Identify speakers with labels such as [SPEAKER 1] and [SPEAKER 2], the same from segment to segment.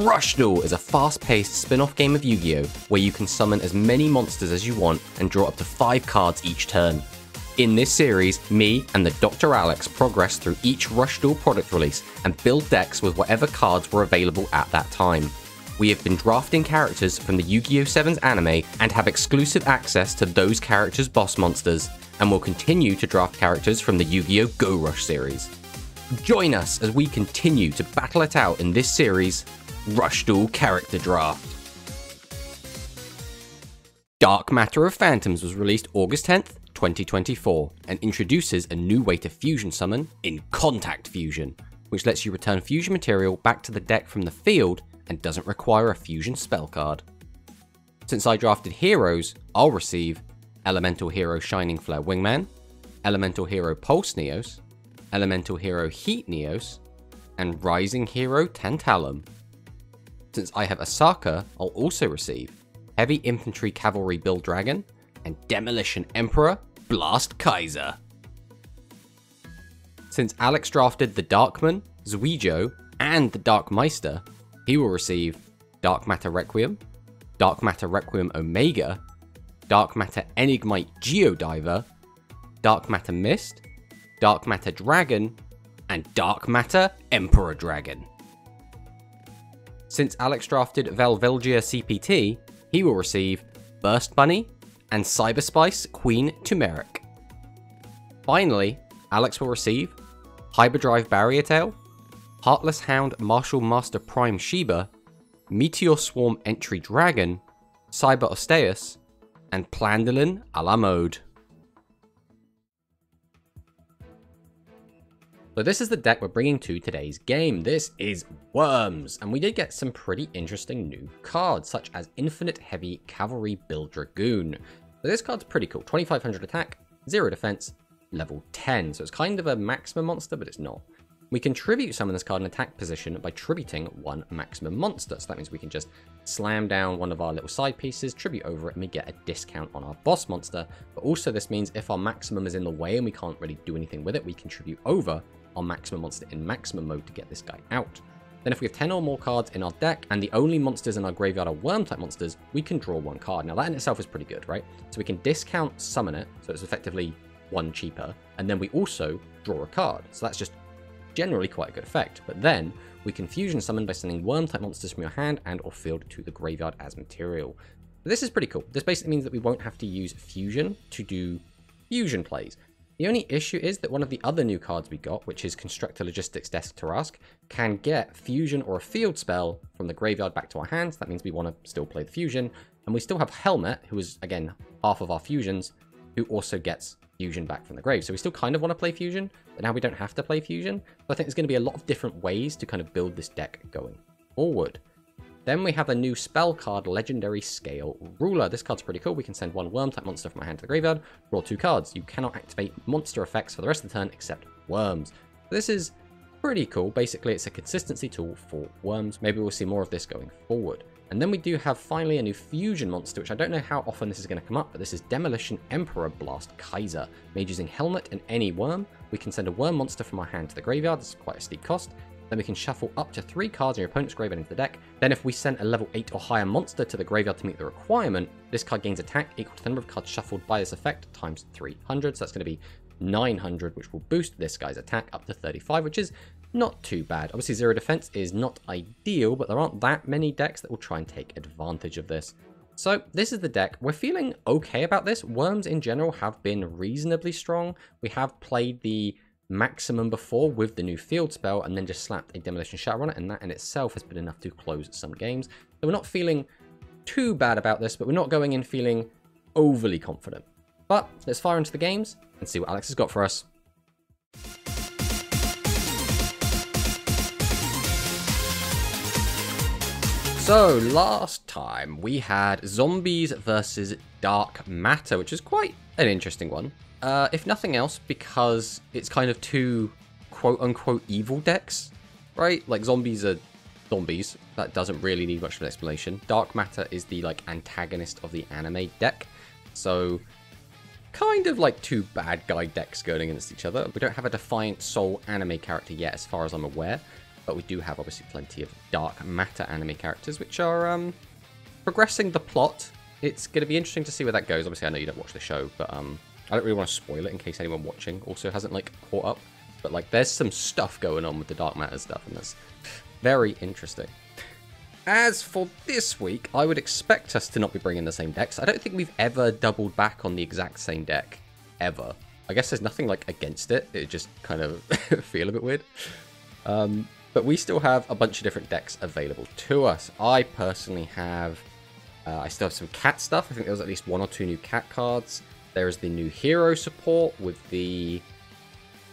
[SPEAKER 1] Rush Duel is a fast-paced spin-off game of Yu-Gi-Oh! Where you can summon as many monsters as you want and draw up to 5 cards each turn. In this series, me and the Dr. Alex progress through each Rush Duel product release and build decks with whatever cards were available at that time. We have been drafting characters from the Yu-Gi-Oh! 7's anime and have exclusive access to those characters' boss monsters, and will continue to draft characters from the Yu-Gi-Oh! Go Rush series. Join us as we continue to battle it out in this series, Rush Duel Character Draft. Dark Matter of Phantoms was released August 10th, 2024, and introduces a new way to fusion summon in Contact Fusion, which lets you return fusion material back to the deck from the field and doesn't require a fusion spell card. Since I drafted heroes, I'll receive Elemental Hero Shining Flare Wingman, Elemental Hero Pulse Neos, Elemental Hero Heat Neos, and Rising Hero Tantalum. Since I have Asaka, I'll also receive Heavy Infantry Cavalry Build Dragon and Demolition Emperor Blast Kaiser. Since Alex drafted the Darkman, Zuijo, and the Dark Meister, he will receive Dark Matter Requiem, Dark Matter Requiem Omega, Dark Matter Enigmite Geodiver, Dark Matter Mist, Dark Matter Dragon, and Dark Matter Emperor Dragon. Since Alex drafted Velvelgia CPT, he will receive Burst Bunny and Cyberspice Queen Turmeric. Finally, Alex will receive Hyperdrive Barrier Tail, Heartless Hound Martial Master Prime Sheba, Meteor Swarm Entry Dragon, Cyber Osteus, and Plandolin a la mode. So this is the deck we're bringing to today's game. This is Worms, and we did get some pretty interesting new cards, such as Infinite Heavy Cavalry Build Dragoon. So this card's pretty cool. 2500 attack, 0 defense, level 10. So it's kind of a maximum monster, but it's not. We can tribute summon this card in attack position by tributing 1 maximum monster. So that means we can just slam down one of our little side pieces, tribute over it, and we get a discount on our boss monster. But also this means if our maximum is in the way and we can't really do anything with it, we can tribute over our maximum monster in maximum mode to get this guy out. Then if we have 10 or more cards in our deck, and the only monsters in our graveyard are worm type monsters, we can draw 1 card. Now that in itself is pretty good, right? So we can discount summon it, so it's effectively 1 cheaper, and then we also draw a card. So that's just generally quite a good effect. But then we can fusion summon by sending worm type monsters from your hand and or field to the graveyard as material. This is pretty cool. This basically means that we won't have to use fusion to do fusion plays. The only issue is that one of the other new cards we got, which is Constructor Logistics Desk Tarask, can get fusion or a field spell from the graveyard back to our hands. That means we want to still play the fusion. And we still have Helmet, who is, again, half of our fusions, who also gets fusion back from the grave. So we still kind of want to play fusion, but now we don't have to play fusion. So I think there's going to be a lot of different ways to kind of build this deck going forward. Then we have a new spell card, Legendary Scale Ruler. This card's pretty cool. We can send 1 worm type monster from our hand to the graveyard, draw 2 cards. You cannot activate monster effects for the rest of the turn except worms. This is pretty cool. Basically, it's a consistency tool for worms. Maybe we'll see more of this going forward. And then we do have finally a new fusion monster, which I don't know how often this is going to come up, but this is Demolition Emperor Blast Kaiser. Made using Helmet and any worm, we can send a worm monster from our hand to the graveyard. This is quite a steep cost. Then we can shuffle up to 3 cards in your opponent's graveyard into the deck. Then if we send a level 8 or higher monster to the graveyard to meet the requirement, this card gains attack equal to the number of cards shuffled by this effect times 300. So that's going to be 900, which will boost this guy's attack up to 35, which is not too bad. Obviously 0 defense is not ideal, but there aren't that many decks that will try and take advantage of this. So this is the deck. We're feeling okay about this. Worms in general have been reasonably strong. We have played the maximum before with the new field spell and then just slapped a Demolition Shatter on it, and that in itself has been enough to close some games. So we're not feeling too bad about this, but we're not going in feeling overly confident. But let's fire into the games and see what Alex has got for us. So last time we had Zombies versus Dark Matter, which is quite an interesting one. If nothing else, because it's kind of 2 quote-unquote evil decks, right? Like, zombies are zombies. That doesn't really need much of an explanation. Dark Matter is the, like, antagonist of the anime deck. So, kind of like 2 bad guy decks going against each other. We don't have a Defiant Soul anime character yet, as far as I'm aware. But we do have obviously plenty of dark matter anime characters, which are progressing the plot. It's going to be interesting to see where that goes. Obviously, I know you don't watch the show, but I don't really want to spoil it in case anyone watching also hasn't like caught up. But like, there's some stuff going on with the dark matter stuff, and that's very interesting. As for this week, I would expect us to not be bringing the same decks. I don't think we've ever doubled back on the exact same deck, ever. I guess there's nothing like against it. It just kind of feel a bit weird. But we still have a bunch of different decks available to us. I personally have, I still have some cat stuff. I think there was at least 1 or 2 new cat cards. There is the new hero support with the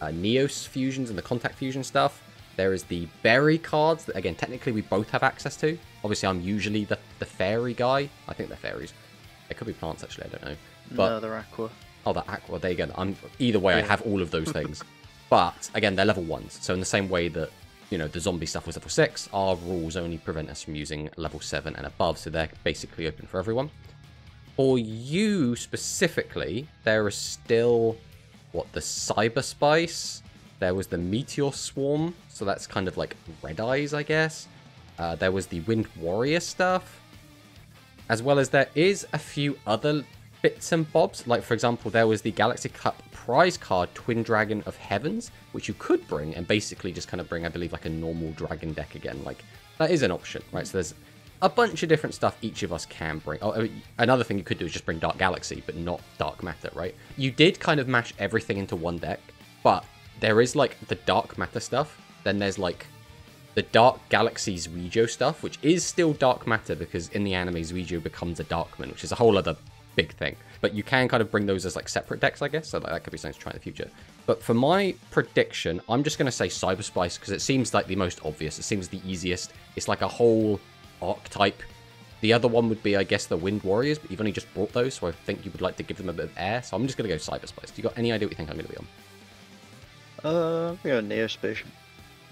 [SPEAKER 1] Neos fusions and the contact fusion stuff. There is the berry cards that, again, technically we both have access to. Obviously, I'm usually the fairy guy. I think they're fairies. They could be plants, actually. I don't know. But,
[SPEAKER 2] no, they're aqua.
[SPEAKER 1] Oh, they're aqua. There you go. Either way, I have all of those things. But, again, they're level 1s. So in the same way that, you know, the zombie stuff was level 6, our rules only prevent us from using level 7 and above. So they're basically open for everyone. For you specifically, there is still, what, the Cyber Spice. There was the Meteor Swarm, so that's kind of like Red Eyes, I guess. There was the Wind Warrior stuff. As well as there is a few other bits and bobs. Like, for example, there was the Galaxy Cup prize card, Twin Dragon of Heavens, which you could bring and basically just kind of bring, I believe, like a normal dragon deck again. Like, that is an option, right? So there's a bunch of different stuff each of us can bring. Oh, another thing you could do is just bring Dark Galaxy, but not Dark Matter, right? You did kind of mash everything into one deck, but there is, like, the Dark Matter stuff. Then there's, like, the Dark Galaxy Zuijo stuff, which is still Dark Matter because in the anime, Zuijo becomes a Darkman, which is a whole other big thing. But you can kind of bring those as, like, separate decks, I guess. So that could be something to try in the future. But for my prediction, I'm just going to say Cyber Spice because it seems like the most obvious. It seems the easiest. It's like a whole archetype. The other one would be, I guess, the Wind Warriors, but you've only just brought those, so I think you would like to give them a bit of air. So I'm just going to go Cyber Spice. Do you got any idea what you think I'm going to be on?
[SPEAKER 2] We got Neospatian.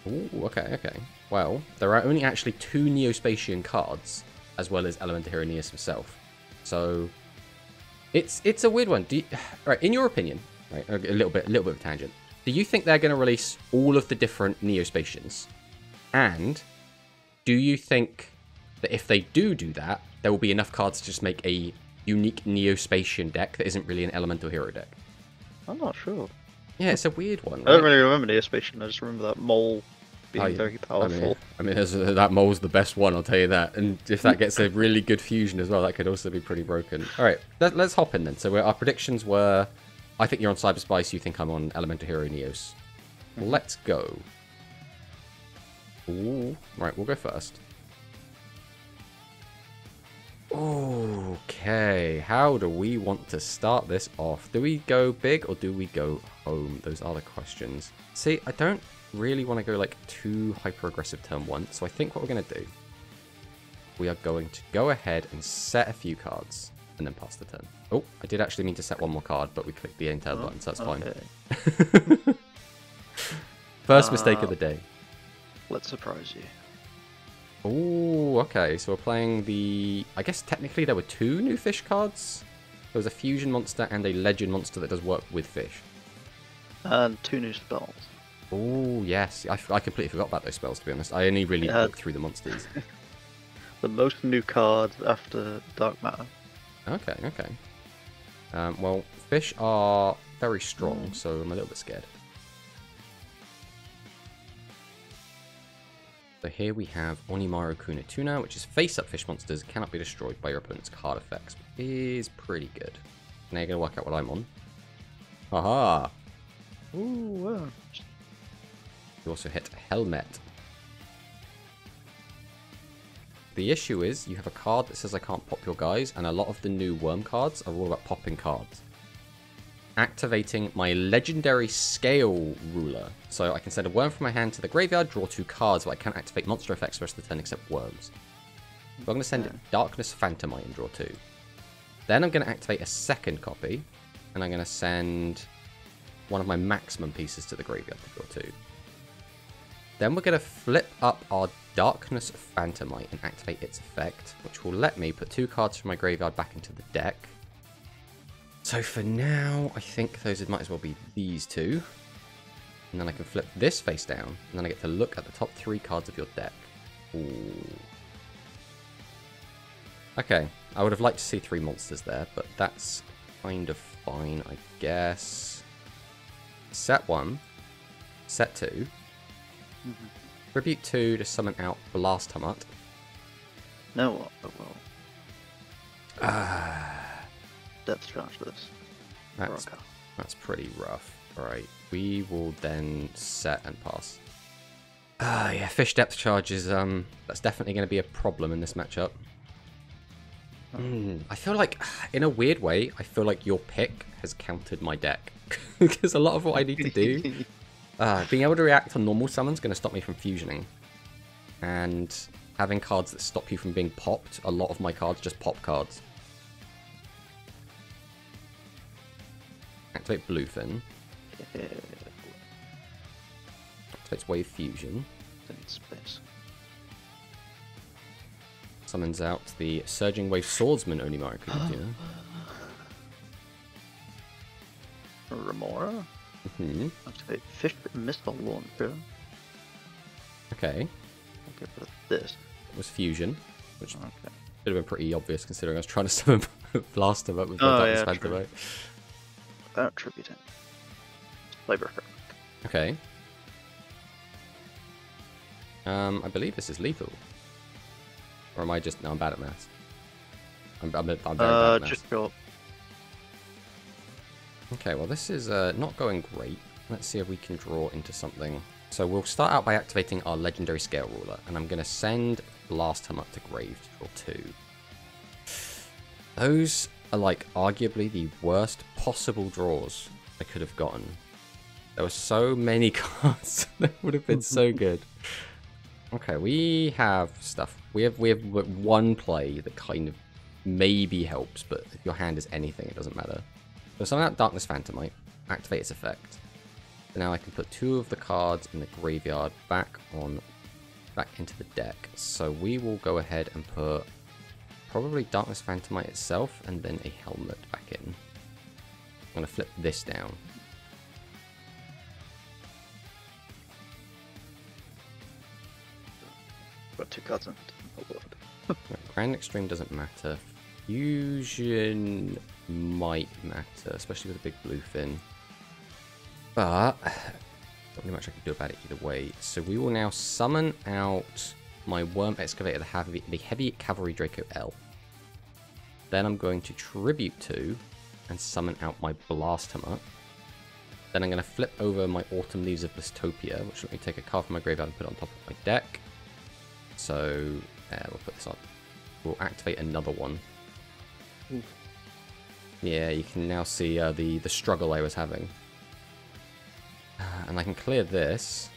[SPEAKER 1] Ooh, okay. Well, there are only actually 2 Neospatian cards, as well as Elemental Hero Neos himself. So it's a weird one. Right, in your opinion, right, a little bit of a tangent. Do you think they're going to release all of the different Neospatians? And do you think that if they do that, there will be enough cards to just make a unique Neospatian deck that isn't really an Elemental Hero deck?
[SPEAKER 2] I'm not sure.
[SPEAKER 1] Yeah, it's a weird one. Right?
[SPEAKER 2] I don't really remember Neospatian. I just remember that mole being very powerful.
[SPEAKER 1] I mean, that mole's the best one, I'll tell you that. And if that gets a really good fusion as well, that could also be pretty broken. All right, let's hop in then. So our predictions were, I think you're on Cyber Spice, you think I'm on Elemental Hero Neos. Let's go. Ooh, right, we'll go first. Okay, how do we want to start this off? Do we go big or do we go home? Those are the questions. See, I don't really want to go like too hyper aggressive turn 1, so I think what we're going to do, we are going to go ahead and set a few cards and then pass the turn. Oh, I did actually mean to set one more card, but we clicked the enter button, so that's fine. First mistake of the day.
[SPEAKER 2] Let's surprise you.
[SPEAKER 1] Oh, okay. So we're playing the... I guess technically there were 2 new fish cards. There was a fusion monster and a legend monster that does work with fish.
[SPEAKER 2] And 2 new spells.
[SPEAKER 1] Oh, yes. I completely forgot about those spells, to be honest. I only really looked through the monsters.
[SPEAKER 2] The most new cards after Dark Matter.
[SPEAKER 1] Okay. Well, fish are very strong, so I'm a little bit scared. So here we have Onimaru Kunituna, which is face-up fish monsters, cannot be destroyed by your opponent's card effects, which is pretty good. Now you're going to work out what I'm on. Haha!
[SPEAKER 2] Ooh, wow.
[SPEAKER 1] You also hit Helmet. The issue is, you have a card that says I can't pop your guys, and a lot of the new worm cards are all about popping cards. Activating my legendary scale ruler. So I can send a worm from my hand to the graveyard, draw 2 cards, but I can't activate monster effects for the rest of the turn except worms. So I'm going to send Darkness Phantomite and draw 2. Then I'm going to activate a second copy, and I'm going to send one of my maximum pieces to the graveyard to draw 2. Then we're going to flip up our Darkness Phantomite and activate its effect, which will let me put 2 cards from my graveyard back into the deck. So for now, I think those might as well be these 2. And then I can flip this face down, and then I get to look at the top 3 cards of your deck. Ooh. Okay, I would have liked to see 3 monsters there, but that's kind of fine, I guess. Set 1, set 2, tribute 2 to summon out Blastamut.
[SPEAKER 2] No, I will. Depth charge this.
[SPEAKER 1] That's pretty rough. Alright, we will then set and pass. Yeah, fish depth charge is, that's definitely going to be a problem in this matchup. I feel like, in a weird way, I feel like your pick has countered my deck. Because a lot of what I need to do, being able to react on normal summons is going to stop me from fusioning. And having cards that stop you from being popped, a lot of my cards just pop cards. Activate Bluefin. Activates Wave Fusion.
[SPEAKER 2] Space.
[SPEAKER 1] Summons out the Surging Wave Swordsman Onimaru Kunikuna.
[SPEAKER 2] Remora. Activate Fish Missile Launcher.
[SPEAKER 1] Okay.
[SPEAKER 2] I'll get rid of this.
[SPEAKER 1] It was Fusion, which
[SPEAKER 2] Okay.
[SPEAKER 1] would have been pretty obvious considering I was trying to summon Blaster up with my Darkness Phantom. Right?
[SPEAKER 2] Without tributing. Labor Herc.
[SPEAKER 1] Okay. I believe this is lethal. Or am I just... No, I'm bad at maths. I'm very bad at maths.
[SPEAKER 2] Just go.
[SPEAKER 1] Okay, well this is not going great. Let's see if we can draw into something. So we'll start out by activating our Legendary Scale Ruler. And I'm going to send Blastamut to grave to draw 2. Those are like arguably the worst possible draws I could have gotten. There were so many cards that would have been so good. Okay, we have stuff. We have one play that kind of maybe helps, but if your hand is anything, it doesn't matter. So summon out Darkness Phantomite, activate its effect. So now I can put 2 of the cards in the graveyard back into the deck. So we will go ahead and put probably Darkness Phantomite itself and then a helmet back in. I'm going to flip this down.
[SPEAKER 2] Got 2 cards in it.
[SPEAKER 1] Grand Extreme doesn't matter. Fusion might matter, especially with a big Bluefin. But not really much I can do about it either way. So we will now summon out my Worm Excavator, the Heavy Cavalry Draco L. Then I'm going to tribute 2 and summon out my Blastamut. Then I'm going to flip over my Autumn Leaves of Blistopia, which let me take a card from my graveyard and put it on top of my deck. So we'll put this on. We'll activate another one.
[SPEAKER 2] Ooh.
[SPEAKER 1] Yeah, you can now see the struggle I was having. And I can clear this.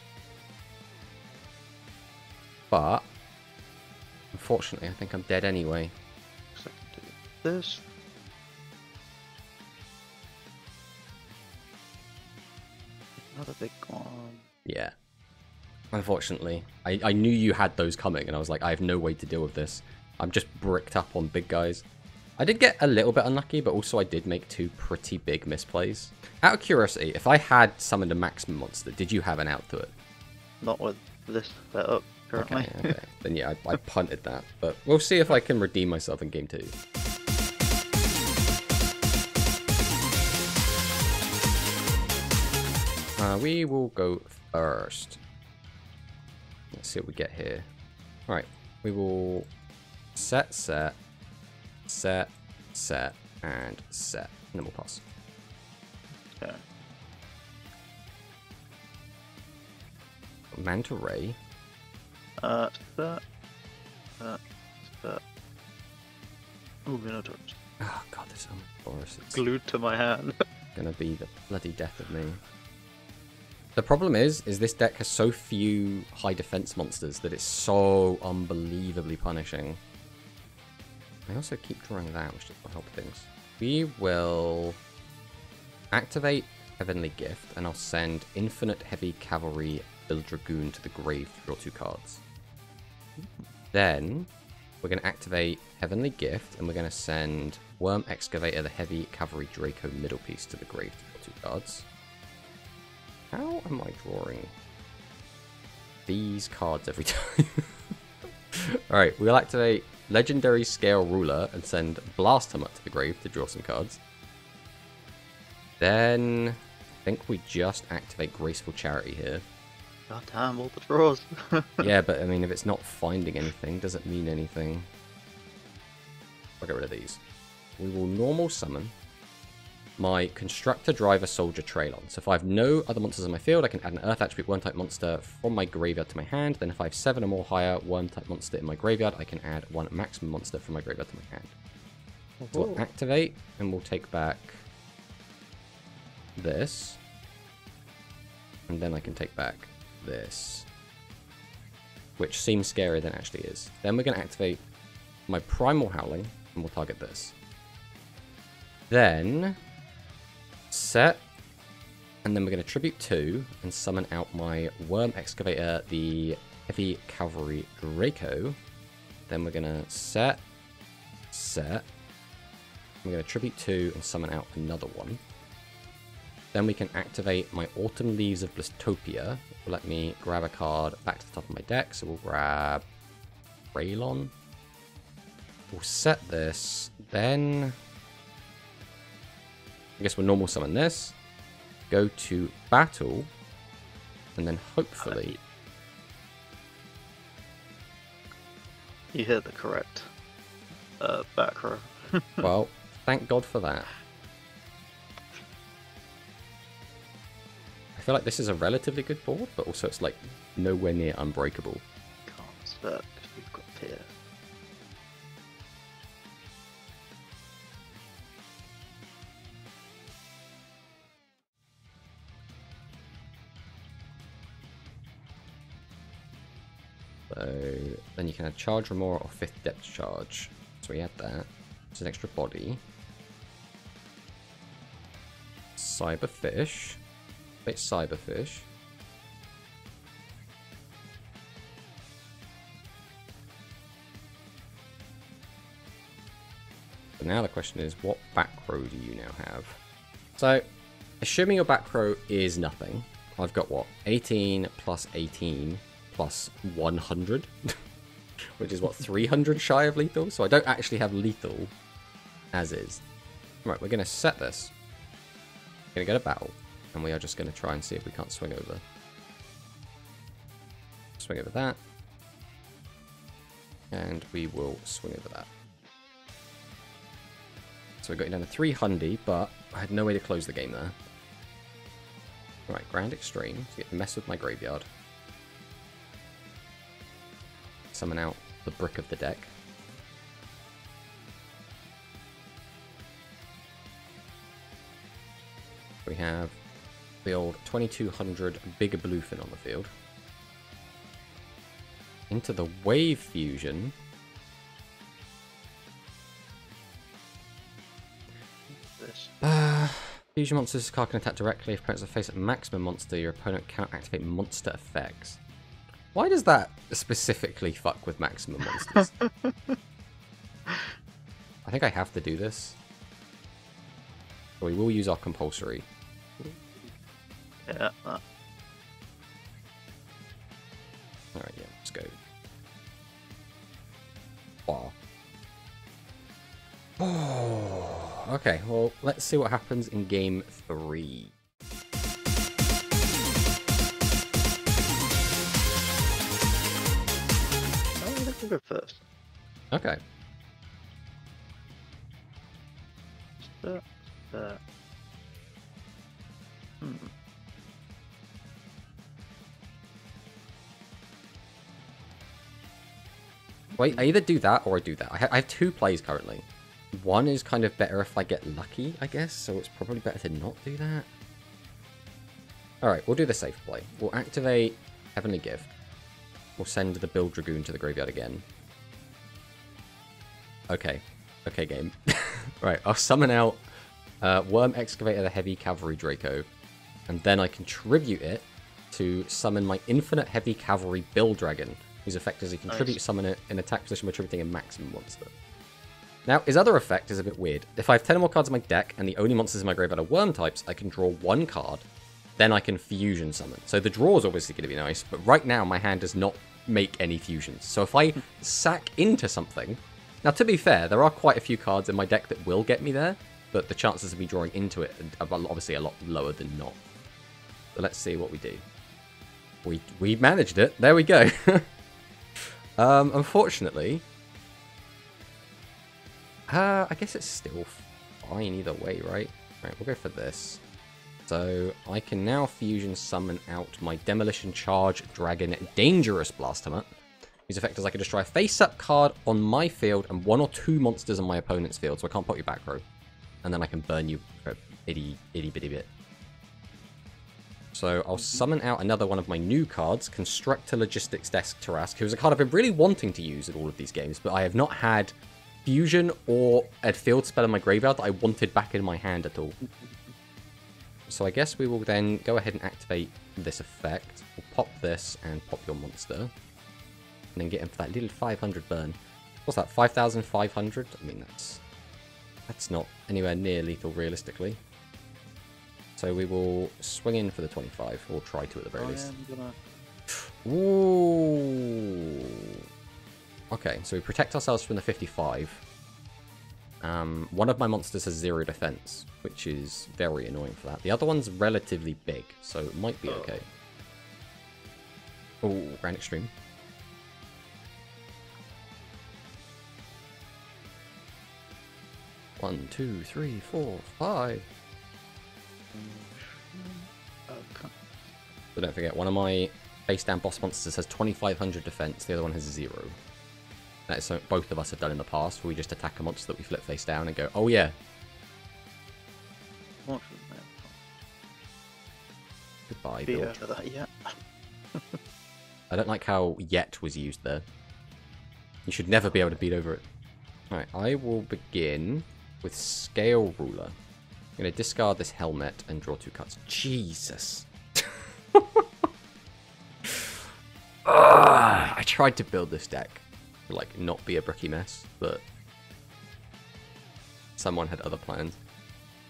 [SPEAKER 1] But unfortunately, I think I'm dead anyway.
[SPEAKER 2] So I can do this. Another big one.
[SPEAKER 1] Yeah. Unfortunately. I knew you had those coming, and I was like, I have no way to deal with this. I'm just bricked up on big guys. I did get a little bit unlucky, but also I did make 2 pretty big misplays. Out of curiosity, if I had summoned a maximum monster, did you have an out to it?
[SPEAKER 2] Not with this setup currently.
[SPEAKER 1] Okay. Then yeah, I punted that. But we'll see if I can redeem myself in game 2. We will go first. Let's see what we get here. Alright, we will set, and set. And then we'll pass.
[SPEAKER 2] Okay.
[SPEAKER 1] Manta Ray.
[SPEAKER 2] Set. Ooh, Minotaurs.
[SPEAKER 1] Oh god, there's so much forest. It's
[SPEAKER 2] Glued to my hand.
[SPEAKER 1] gonna be the bloody death of me. The problem is this deck has so few high defense monsters that it's so unbelievably punishing. I also keep drawing that, which doesn't help things. We will activate Heavenly Gift, and I'll send Infinite Heavy Cavalry Build Dragoon to the grave to draw 2 cards. Then we're going to activate Heavenly Gift, and we're going to send Worm Excavator, the Heavy Cavalry Draco middle piece to the grave to draw 2 cards. How am I drawing these cards every time? Alright, we'll activate Legendary Scale Ruler and send Blastham up to the grave to draw some cards. Then I think we just activate Graceful Charity here.
[SPEAKER 2] God damn, all the draws.
[SPEAKER 1] Yeah, but I mean, if it's not finding anything, does it mean anything? I'll get rid of these. We will normal summon my Constructor, Driver, Soldier, Traylon. So if I have no other monsters in my field, I can add an Earth Attribute Worm-type monster from my graveyard to my hand. Then if I have 7 or more higher Worm-type monster in my graveyard, I can add 1 maximum monster from my graveyard to my hand. So we'll activate, and we'll take back this. And then I can take back this. Which seems scarier than it actually is. Then we're going to activate my Primal Howling, and we'll target this. Then set, and then we're going to tribute 2 and summon out my Worm Excavator, the Heavy Cavalry Draco. Then we're going to set. We're going to tribute 2 and summon out another one. Then we can activate my Autumn Leaves of Blistopia. Let me grab a card back to the top of my deck. So we'll grab Raylon. We'll set this. Then I guess we'll normal summon this. Go to battle. And then hopefully
[SPEAKER 2] You hit the correct back row.
[SPEAKER 1] well, thank God for that. I feel like this is a relatively good board, but also it's like nowhere near unbreakable.
[SPEAKER 2] Can't spec because we've got Pierce.
[SPEAKER 1] So then you can add Charge Remora or 5th Depth Charge. So we add that. It's an extra body. Cyberfish. Wait, Cyberfish. But now the question is, what back row do you now have? So, assuming your back row is nothing, I've got what? 18 plus 18 plus 100, which is what, 300 shy of lethal? So I don't actually have lethal as is. Right, we're going to set this. We're going to go to battle, and we are just going to try and see if we can't swing over. Swing over that. And we will swing over that. So we got it down to 300, but I had no way to close the game there. Right, Grand Extreme, to get to mess with my graveyard. Summon out the brick of the deck. We have the old 2200 Bigger Bluefin on the field. Into the Wave Fusion. Fusion monsters card can attack directly if opponents are faced at maximum monster. Your opponent cannot activate monster effects. Why does that specifically fuck with maximum monsters? I think I have to do this. But we will use our compulsory.
[SPEAKER 2] Yeah.
[SPEAKER 1] Alright, yeah, let's go. Wow. Oh, okay, well, let's see what happens in game 3.
[SPEAKER 2] We'll go first.
[SPEAKER 1] Okay. Wait, I either do that or I do that. I have 2 plays currently. One is kind of better if I get lucky, I guess, so it's probably better to not do that. Alright, we'll do the safe play. We'll activate Heavenly Gift. We'll send the Build Dragoon to the graveyard again. Okay. Okay, game. Right, I'll summon out Worm Excavator, the Heavy Cavalry Draco, and then I contribute it to summon my Infinite Heavy Cavalry Build Dragon, whose effect is you contribute summon it in attack position by attributing a maximum monster. Now, his other effect is a bit weird. If I have 10 or more cards in my deck, and the only monsters in my graveyard are worm types, I can draw 1 card, then I can fusion summon. So the draw is obviously going to be nice, but right now my hand does not make any fusions. So if I sack into something... Now, to be fair, there are quite a few cards in my deck that will get me there, but the chances of me drawing into it are obviously a lot lower than not. So let's see what we do. We managed it. There we go. Unfortunately... I guess it's still fine either way, right? Right, we'll go for this. So I can now fusion summon out my Demolition Charge Dragon Dangerous Blasphemous. Whose effect is I can destroy a face-up card on my field and 1 or 2 monsters on my opponent's field, so I can't pop you back row. And then I can burn you for a itty bitty bit. So I'll summon out another one of my new cards, Constructor Logistics Desk Tarrasque, who's a card I've been really wanting to use in all of these games, but I have not had fusion or a field spell in my graveyard that I wanted back in my hand at all. So I guess we will then go ahead and activate this effect. We'll pop this and pop your monster. And then get him for that little 500 burn. What's that, 5,500? I mean, that's not anywhere near lethal realistically. So we will swing in for the 25, or try to at the very least. Ooh. Okay, so we protect ourselves from the 55. One of my monsters has 0 defense, which is very annoying for that. The other one's relatively big, so it might be okay. Oh, Grand Extreme. One, 2, 3, 4, 5. So don't forget, one of my face down boss monsters has 2,500 defense, the other one has 0. That is something both of us have done in the past, where we just attack a monster that we flip face down and go, oh yeah. Goodbye, Bill.
[SPEAKER 2] Over that yet.
[SPEAKER 1] I don't like how yet was used there. You should never be able to beat over it. Alright, I will begin with Scale Ruler. I'm going to discard this helmet and draw 2 cards. Jesus. I tried to build this deck to, like, not be a bricky mess, but someone had other plans.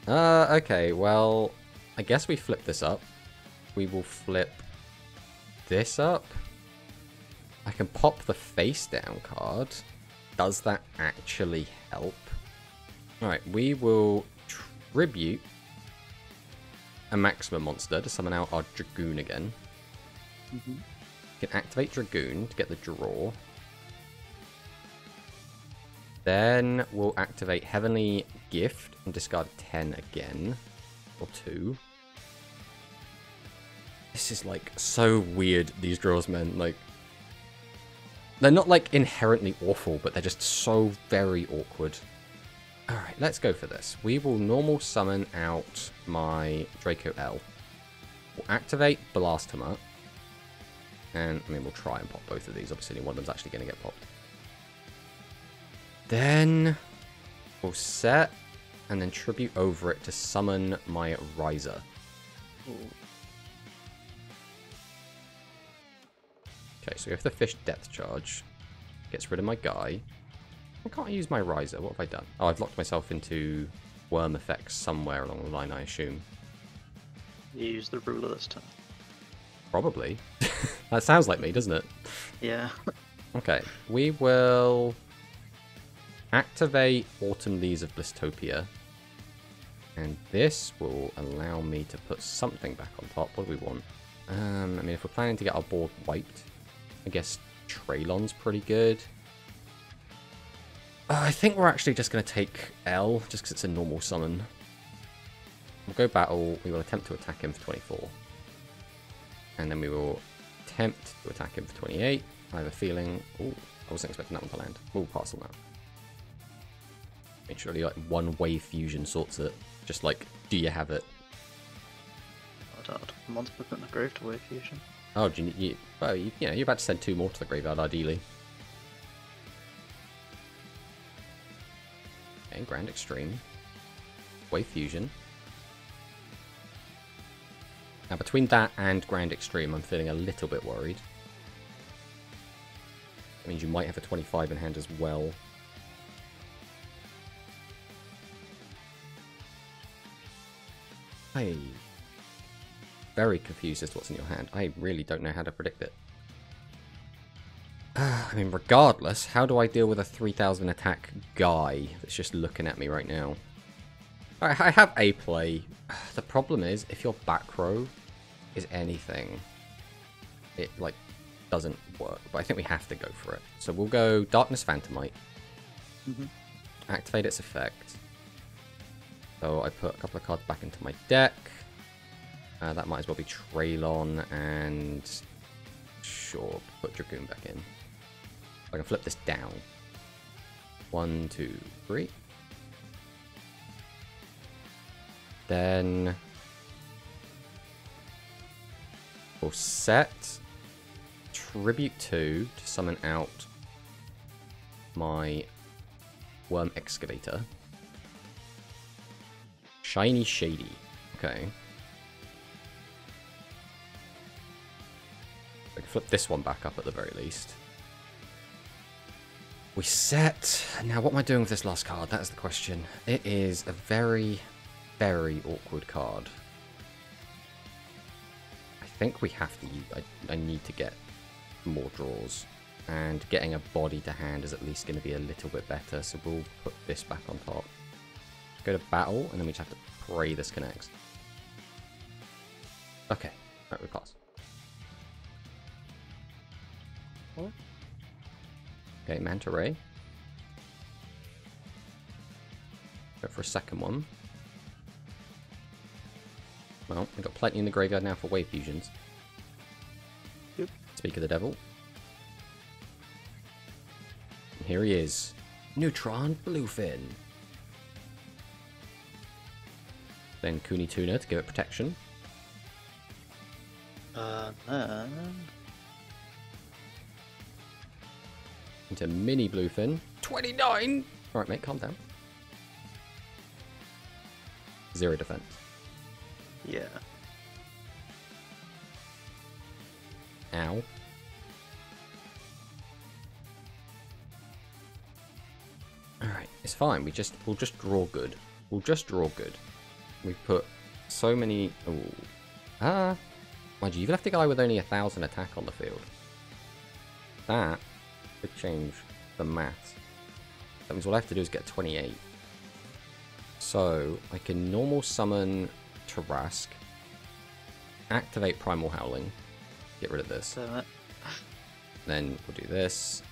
[SPEAKER 1] Okay, well, I guess we flip this up. We will flip this up. I can pop the face down card. Does that actually help? Alright, we will tribute a maximum monster to summon out our Dragoon again. We can activate Dragoon to get the draw. Then we'll activate Heavenly Gift and discard 10 again. Or 2. This is, like, so weird, these draws, man. Like, they're not, like, inherently awful, but they're just so very awkward. Alright, let's go for this. We will normal summon out my Draco L. We'll activate Blasphemous. And, I mean, we'll try and pop both of these. Obviously, one of them's actually going to get popped. Then we'll set and then tribute over it to summon my Riser. Okay, so if the Fish Depth Charge gets rid of my guy, I can't use my Riser. What have I done? Oh, I've locked myself into worm effects somewhere along the line, I assume.
[SPEAKER 2] You use the ruler this time.
[SPEAKER 1] Probably. That sounds like me, doesn't it?
[SPEAKER 2] Yeah.
[SPEAKER 1] Okay, we will activate Autumn Leaves of Blistopia. And this will allow me to put something back on top. What do we want? I mean, if we're planning to get our board wiped, I guess Traylon's pretty good. I think we're actually just going to take L, just because it's a normal summon. We'll go battle. We will attempt to attack him for 24. And then we will attempt to attack him for 28. I have a feeling... Oh, I wasn't expecting that one to land. We'll pass on that. Make sure like one-way fusion sorts it. Just like, do you have it?
[SPEAKER 2] I don't have a monster put in the grave to wave fusion.
[SPEAKER 1] Oh, do you well, you're about to send 2 more to the graveyard, ideally. Okay, Grand Extreme. Wave Fusion. Now, between that and Grand Extreme, I'm feeling a little bit worried. That means you might have a 25 in hand as well. Hey. very confused as to what's in your hand. I really don't know how to predict it. I mean, regardless, how do I deal with a 3000 attack guy that's just looking at me right now? I have a play. The problem is, if your back row is anything, it, like, doesn't work. But I think we have to go for it. So we'll go Darkness Phantomite. Activate its effect. So I put a couple of cards back into my deck. That might as well be Traylon and... Sure, put Dragoon back in. I can flip this down. 1, 2, 3. Then we'll set Tribute 2 to summon out my Worm Excavator. Shiny Shady. Okay. I can flip this one back up at the very least. We set... Now, what am I doing with this last card? That is the question. It is a very, very awkward card. I think we have to use... I need to get more draws. And getting a body to hand is at least going to be a little bit better. So we'll put this back on top. Go to battle, and then we just have to pray this connects. Okay. Alright, we pass. Okay, Manta Ray. Go for a second one. Well, we've got plenty in the graveyard now for wave fusions.
[SPEAKER 2] Yep.
[SPEAKER 1] Speak of the devil. And here he is. Neutron Bluefin. Then Kuni Tuna to give it protection. Into Mini Bluefin. 29! Alright, mate, calm down. 0 defense.
[SPEAKER 2] Yeah.
[SPEAKER 1] Ow. Alright, it's fine. We'll just draw good. We'll just draw good. We've put so many... Ooh. Mind you, you've left a guy with only 1000 attack on the field. That could change the maths. That means all I have to do is get 28. So, I can normal summon Tarask, activate Primal Howling, get rid of this. Then we'll do this.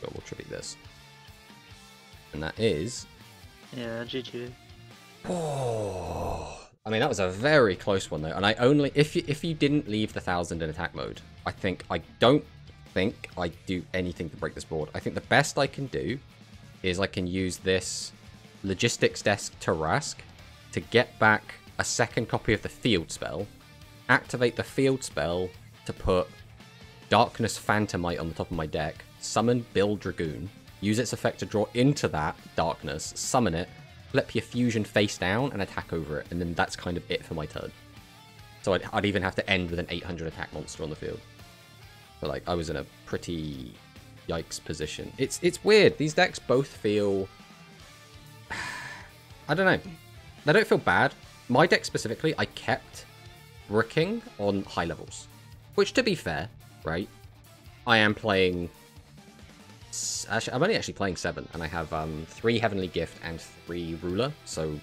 [SPEAKER 1] We'll tribute this. And that is...
[SPEAKER 2] Yeah, GG.
[SPEAKER 1] Oh, I mean, that was a very close one, though. And I only... If you didn't leave the 1000 in attack mode, I don't think I do anything to break this board. I think the best I can do is I can use this Logistics Desk Tarask to get back a second copy of the field spell, activate the field spell to put Darkness Phantomite on the top of my deck, summon Bill Dragoon, use its effect to draw into that Darkness, summon it, flip your fusion face down and attack over it, and then that's kind of it for my turn. So I'd even have to end with an 800 attack monster on the field. But like, I was in a pretty yikes position. It's weird. These decks both feel... I don't know. They don't feel bad. My deck specifically, I kept bricking on high levels. Which, to be fair, right, I am playing... Actually, I'm only actually playing 7, and I have 3 Heavenly Gift and 3 Ruler, so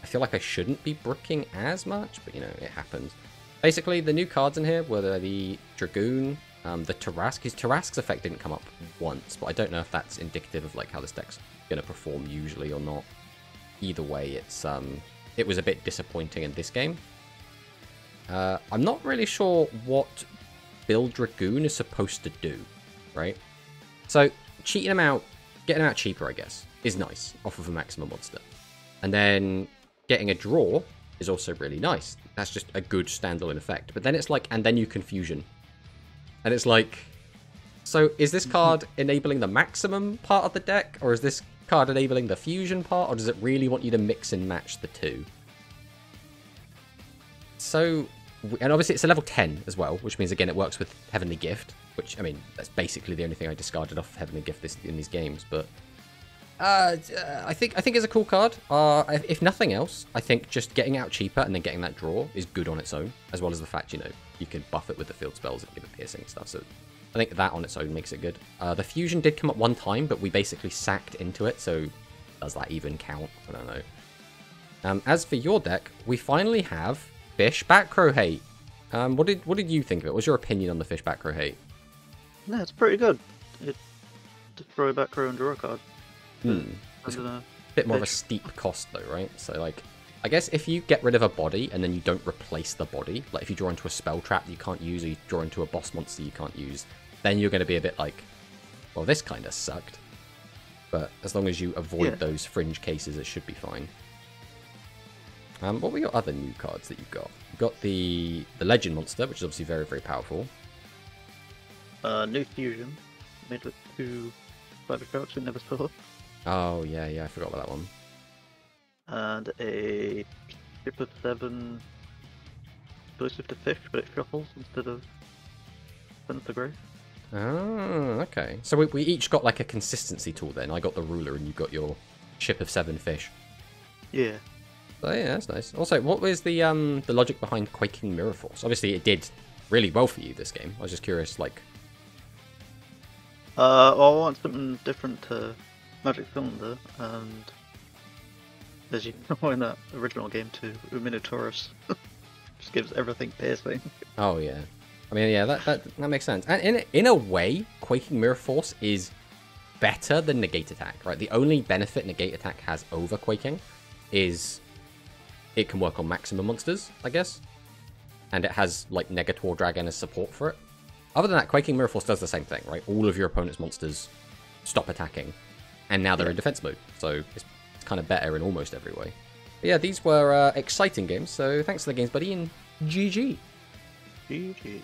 [SPEAKER 1] I feel like I shouldn't be bricking as much, but, you know, it happens. Basically, the new cards in here were the Dragoon, the Tarask. His Tarask's effect didn't come up once, but I don't know if that's indicative of, like, how this deck's going to perform usually or not. Either way, it's it was a bit disappointing in this game. I'm not really sure what Build Dragoon is supposed to do, right? So, cheating him out, getting him out cheaper, I guess, is nice, off of a maximum monster. And then getting a draw is also really nice. That's just a good standalone effect. But then it's like, and then you can fusion. And it's like, so is this card enabling the maximum part of the deck? Or is this card enabling the fusion part? Or does it really want you to mix and match the two? So, and obviously it's a level 10 as well, which means, again, it works with Heavenly Gift. Which, I mean, that's basically the only thing I discarded off Heavenly Gift in these games. But I think it's a cool card. If nothing else, I think just getting out cheaper and then getting that draw is good on its own, as well as the fact, you know, you can buff it with the field spells and give it piercing and stuff. So I think that on its own makes it good. The fusion did come up one time, but we basically sacked into it, so does that even count? I don't know. As for your deck, we finally have Fish Back Row Hate. What did you think of it? What was your opinion on the Fish Back Row Hate?
[SPEAKER 2] Yeah, it's pretty good. It destroy back row and draw a card.
[SPEAKER 1] It's a bit more of a steep cost though, right? So like, I guess if you get rid of a body and then you don't replace the body, like if you draw into a spell trap you can't use, or you draw into a boss monster you can't use, then you're going to be a bit like, well, this kind of sucked. But as long as you avoid those fringe cases, it should be fine. What were your other new cards that you've got? You've got the Legend Monster, which is obviously very, very powerful.
[SPEAKER 2] New fusion, made with 2 Cyber Sharks we never saw.
[SPEAKER 1] Oh, yeah, I forgot about that one.
[SPEAKER 2] And a ship of 7 exclusive to fish, but it shuffles instead of sends to grave.
[SPEAKER 1] Oh, okay. So we each got like a consistency tool then. I got the ruler and you got your ship of 7 fish.
[SPEAKER 2] Yeah.
[SPEAKER 1] Oh yeah, that's nice. Also, what was the logic behind Quaking Mirror Force? Obviously, it did really well for you this game. I was just curious, like.
[SPEAKER 2] Well, I want something different to Magic Cylinder, and as you know in that original game too, Uminotaurus just gives everything piercing.
[SPEAKER 1] Oh yeah, I mean yeah, that makes sense. And in a way, Quaking Mirror Force is better than Negate Attack, right? The only benefit Negate Attack has over Quaking is it can work on maximum monsters, I guess, and it has like Negator Dragon as support for it. Other than that, Quaking Mirror Force does the same thing, right? All of your opponent's monsters stop attacking, and now they're in defense mode, so it's kind of better in almost every way. But yeah, these were exciting games, so thanks for the games, buddy, and GG.
[SPEAKER 2] GG.